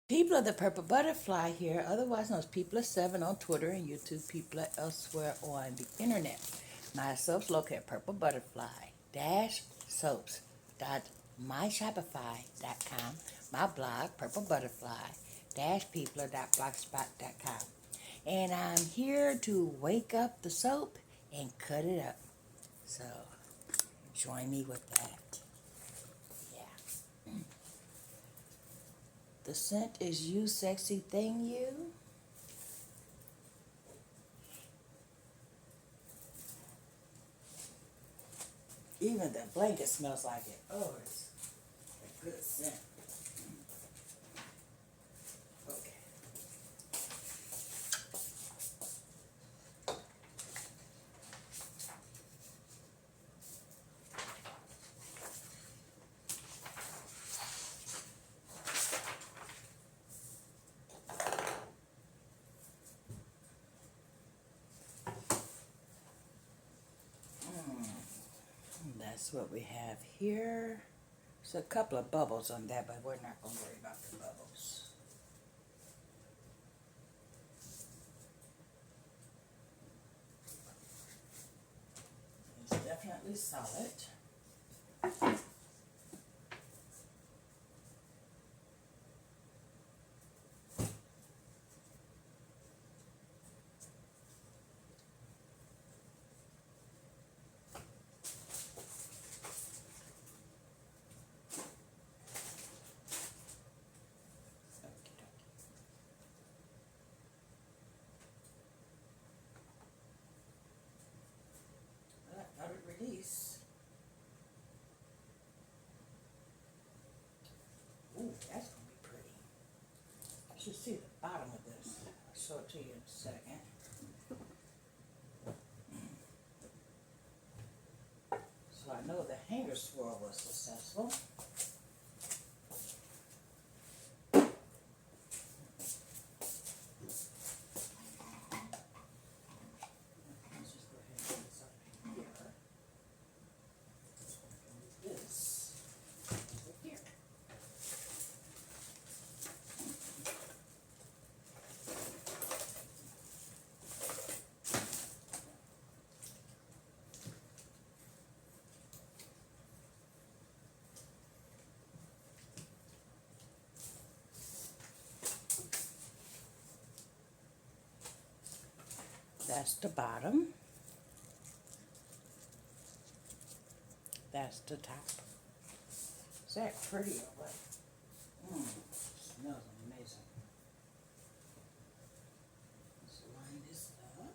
People of the Purple Butterfly here, otherwise known as People of Seven on Twitter and YouTube, people elsewhere on the internet. My soaps located at Purple Butterfly Soaps dot myshopify.com. My blog, Purple Butterfly Peopler.blogspot.com. And I'm here to wake up the soap and cut it up. So join me with that. Yeah. The scent is You Sexy Thing You. Even the blanket smells like it. Oh, it's a good scent. Okay. That's what we have here. There's a couple of bubbles on that, but we're not going to worry about the bubbles. It's definitely solid. Let it release. Ooh, that's going to be pretty. You should see the bottom of this. I'll show it to you in a second. So I know the hanger swirl was successful. Let's just go ahead and put this up here. This over here. That's the bottom. That's the top. Is that pretty or what? Smells amazing. Let's line this up.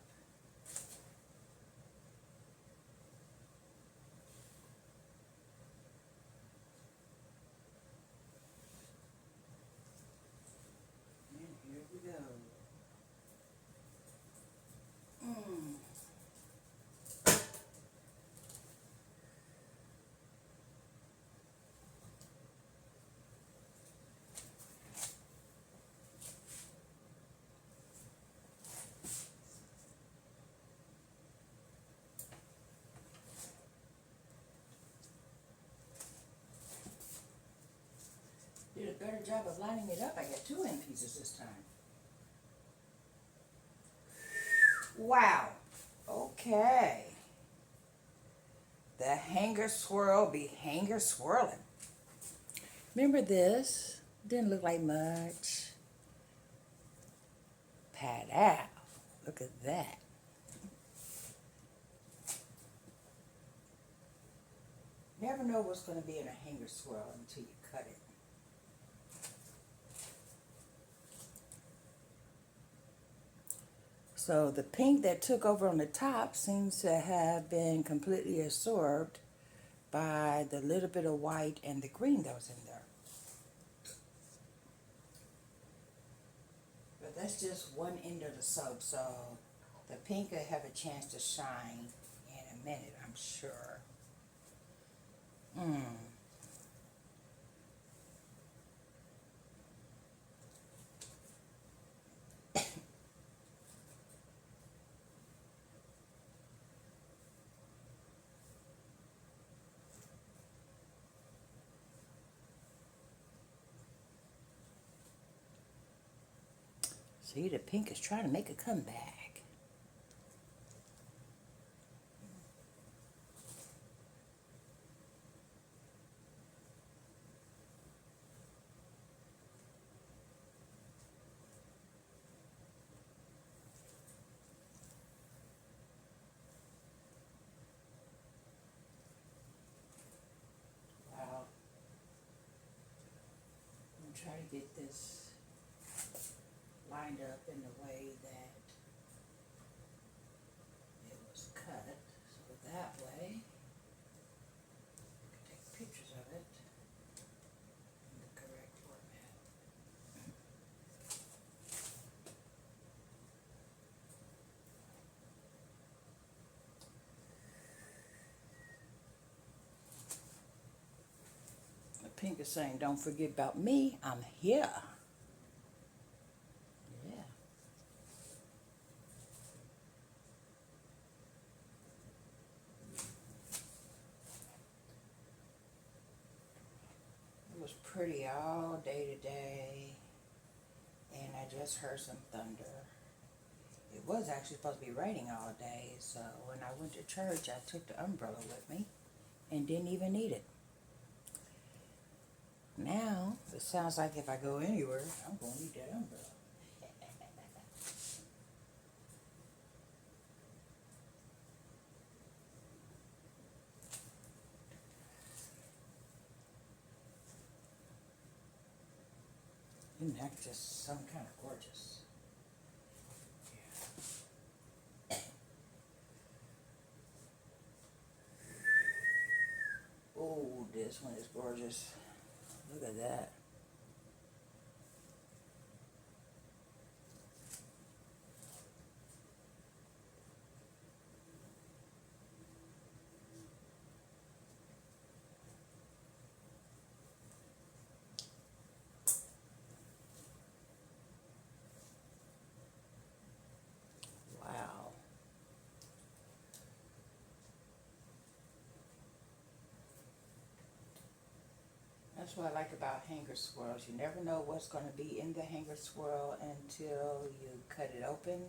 And here we go. Did a better job of lining it up. I got two end pieces this time. Wow. Okay. The hanger swirl be hanger swirling. Remember this? Didn't look like much. Pat out. Look at that. Never know what's going to be in a hanger swirl until you cut it. So the pink that took over on the top seems to have been completely absorbed by the little bit of white and the green that was in there. But that's just one end of the soap, so the pink will have a chance to shine in a minute, I'm sure. See, the pink is trying to make a comeback. Wow. I'm going to try to get this lined up in the way that it was cut. So that way, I can take pictures of it in the correct format. The pink is saying, don't forget about me, I'm here. Yeah. It was pretty all day today, and I just heard some thunder. It was actually supposed to be raining all day, so when I went to church, I took the umbrella with me and didn't even need it. Now, it sounds like if I go anywhere, I'm going to need that umbrella. Isn't that just some kind of gorgeous? Oh, this one is gorgeous. Look at that. Wow. That's what I like about hanger swirls. You never know what's going to be in the hanger swirl until you cut it open.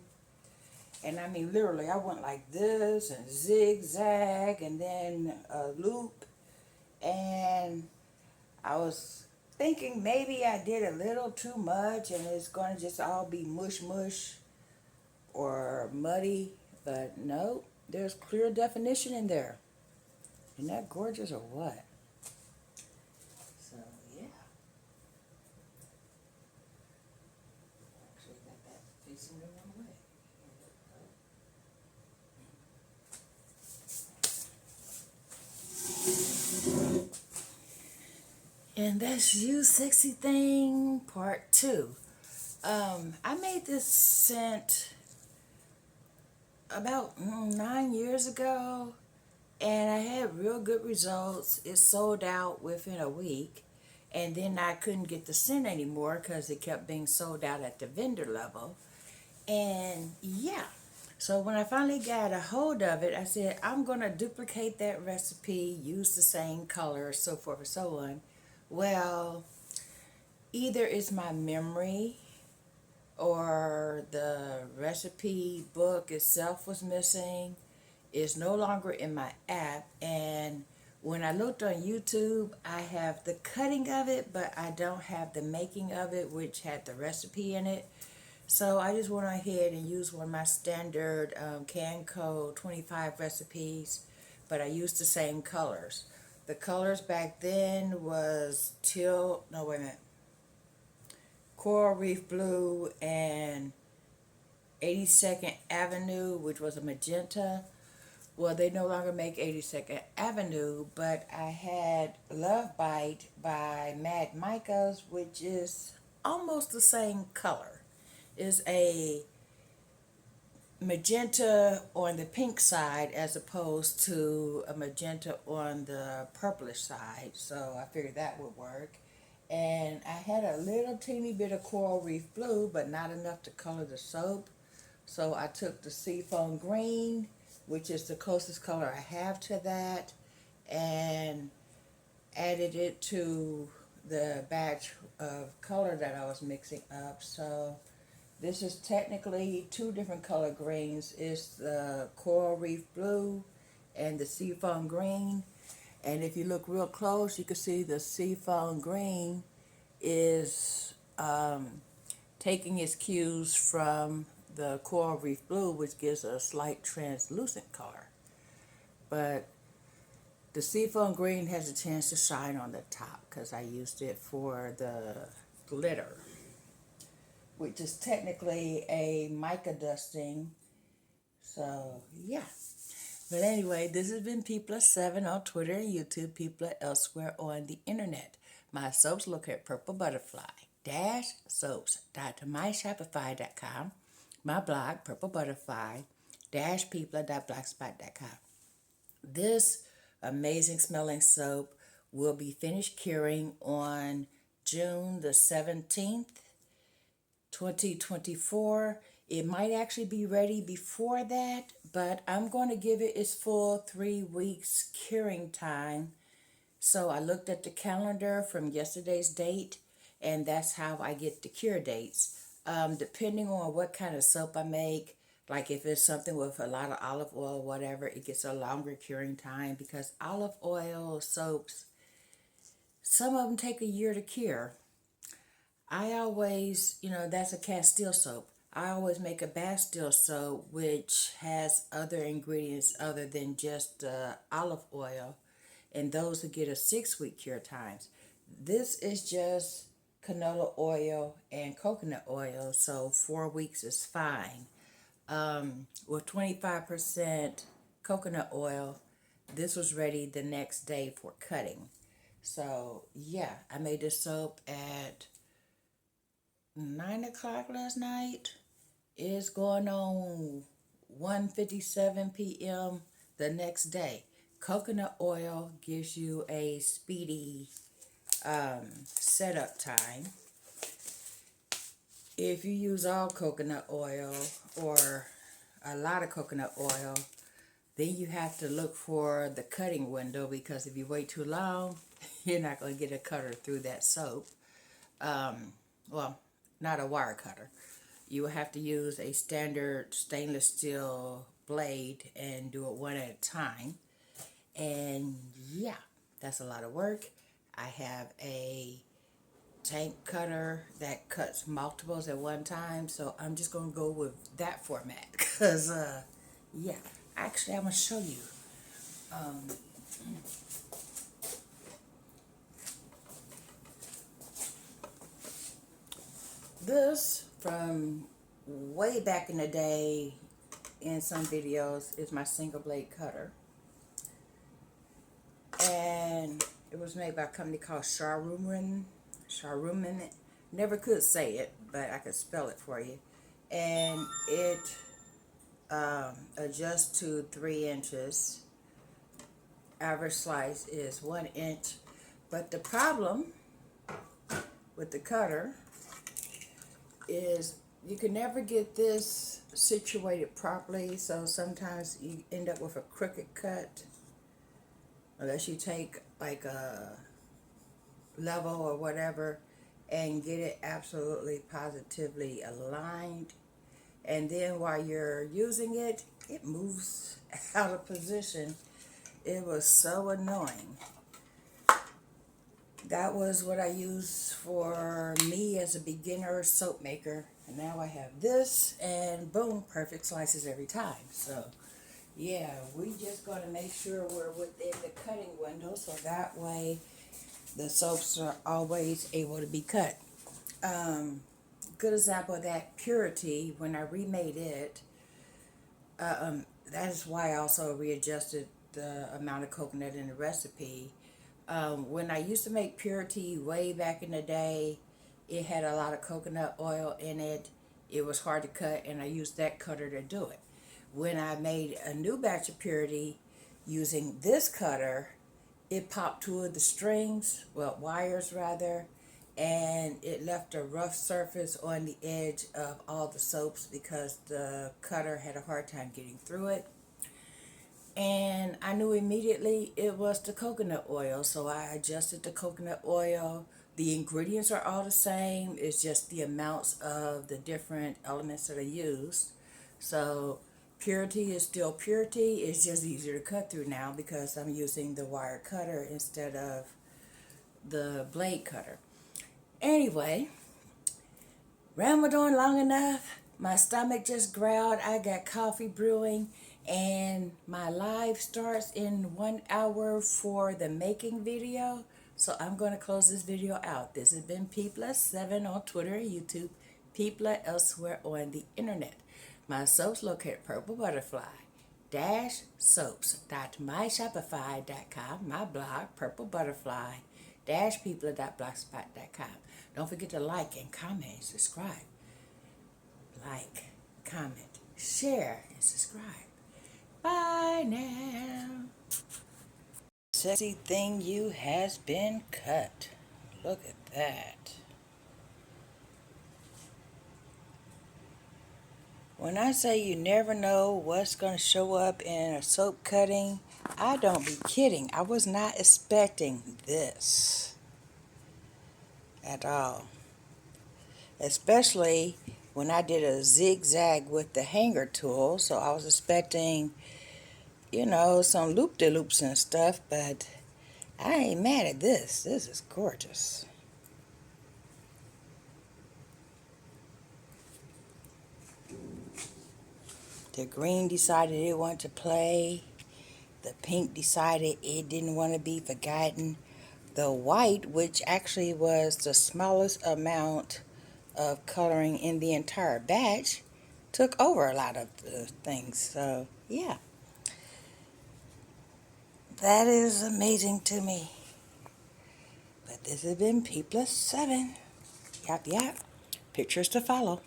And I mean, literally, I went like this and zigzag and then a loop. And I was thinking maybe I did a little too much and it's going to just all be mush mush or muddy. But no, there's clear definition in there. Isn't that gorgeous or what? So, yeah. Actually got that facing the wrong way. And that's You Sexy Thing Part 2. I made this scent about 9 years ago, and I had real good results. It sold out within a week, and then I couldn't get the scent anymore because it kept being sold out at the vendor level. And yeah, so when I finally got a hold of it, I said, I'm going to duplicate that recipe, use the same color, so forth and so on. Well, either it's my memory or the recipe book itself was missing. It's no longer in my app, and when I looked on YouTube, I have the cutting of it, but I don't have the making of it, which had the recipe in it. So I just went ahead and used one of my standard Canco 25 recipes, but I used the same colors. The colors back then was Coral Reef Blue and 82nd Avenue, which was a magenta. Well, they no longer make 82nd Avenue, but I had Love Bite by Mad Micah's, which is almost the same color. It's a magenta on the pink side as opposed to a magenta on the purplish side, so I figured that would work. And I had a little teeny bit of Coral Reef Blue, but not enough to color the soap. So I took the Seafoam Green, which is the closest color I have to that, and added it to the batch of color that I was mixing up. So This is technically two different color greens. It's the coral reef blue and the seafoam green. And if you look real close, you can see the seafoam green is taking its cues from the coral reef blue, which gives a slight translucent color. But the seafoam green has a chance to shine on the top because I used it for the glitter, which is technically a mica dusting. So, yeah. But anyway, this has been People7 on Twitter and YouTube, People elsewhere on the internet. My soaps located at PurpleButterfly-Soaps.myshopify.com. My blog, PurpleButterfly-People.blogspot.com. This amazing smelling soap will be finished curing on June the 17th, 2024. It might actually be ready before that, but I'm going to give it its full 3 weeks curing time. So I looked at the calendar from yesterday's date, and that's how I get the cure dates. Depending on what kind of soap I make, like if it's something with a lot of olive oil or whatever, it gets a longer curing time because olive oil soaps, some of them take a year to cure. I always, that's a Castile soap. I always make a Bastille soap, which has other ingredients other than just olive oil, and those will get a 6 week cure times. This is just canola oil and coconut oil, so 4 weeks is fine. With 25% coconut oil, this was ready the next day for cutting. So yeah, I made this soap at 9 o'clock last night. It's going on 1:57 p.m. the next day. Coconut oil gives you a speedy setup time. If you use all coconut oil or a lot of coconut oil, then you have to look for the cutting window because if you wait too long, you're not going to get a cutter through that soap. Well, not a wire cutter. You will have to use a standard stainless steel blade and do it one at a time. And yeah, that's a lot of work. I have a tank cutter that cuts multiples at one time, so I'm just going to go with that format because, yeah, actually I'm going to show you. This from way back in the day in some videos is my single blade cutter, and it was made by a company called Sharuman. Never could say it, but I could spell it for you. And it adjusts to 3 inches. Average slice is 1 inch. But the problem with the cutter is you can never get this situated properly, so sometimes you end up with a crooked cut unless you take like a level or whatever and get it absolutely positively aligned, and then while you're using it, it moves out of position. It was so annoying. That was what I used for me as a beginner soap maker, and now I have this, and boom, perfect slices every time. So yeah, we just got to make sure we're within the cutting window so that way the soaps are always able to be cut. Good example of that, Purity, when I remade it, that is why I also readjusted the amount of coconut in the recipe. When I used to make Purity way back in the day, it had a lot of coconut oil in it. It was hard to cut, and I used that cutter to do it. When I made a new batch of Purity using this cutter, it popped 2 of the strings, well, wires rather, and it left a rough surface on the edge of all the soaps because the cutter had a hard time getting through it. And I knew immediately it was the coconut oil, so I adjusted the coconut oil The ingredients are all the same. It's just the amounts of the different elements that are used. So purity is still purity. It's just easier to cut through now because I'm using the wire cutter instead of the blade cutter. Anyway, rambled on long enough. My stomach just growled. I got coffee brewing, and my live starts in 1 hour for the making video. So I'm going to close this video out. This has been People7 on Twitter and YouTube, People elsewhere on the internet. My soaps located at PurpleButterfly-soaps.myshopify.com, my blog, PurpleButterfly-people.blogspot.com. Don't forget to like and comment and subscribe. Like, comment, share, and subscribe. Bye now. Sexy thing you has been cut. Look at that. When I say you never know what's going to show up in a soap cutting, I don't be kidding. I was not expecting this at all. Especially when I did a zigzag with the hanger tool. So I was expecting, some loop-de-loops and stuff, but I ain't mad at this. This is gorgeous. The green decided it wanted to play. The pink decided it didn't want to be forgotten. The white, which actually was the smallest amount of coloring in the entire batch, took over a lot of the things. So, yeah. That is amazing to me. But this has been P+7. Yap, yap. Pictures to follow.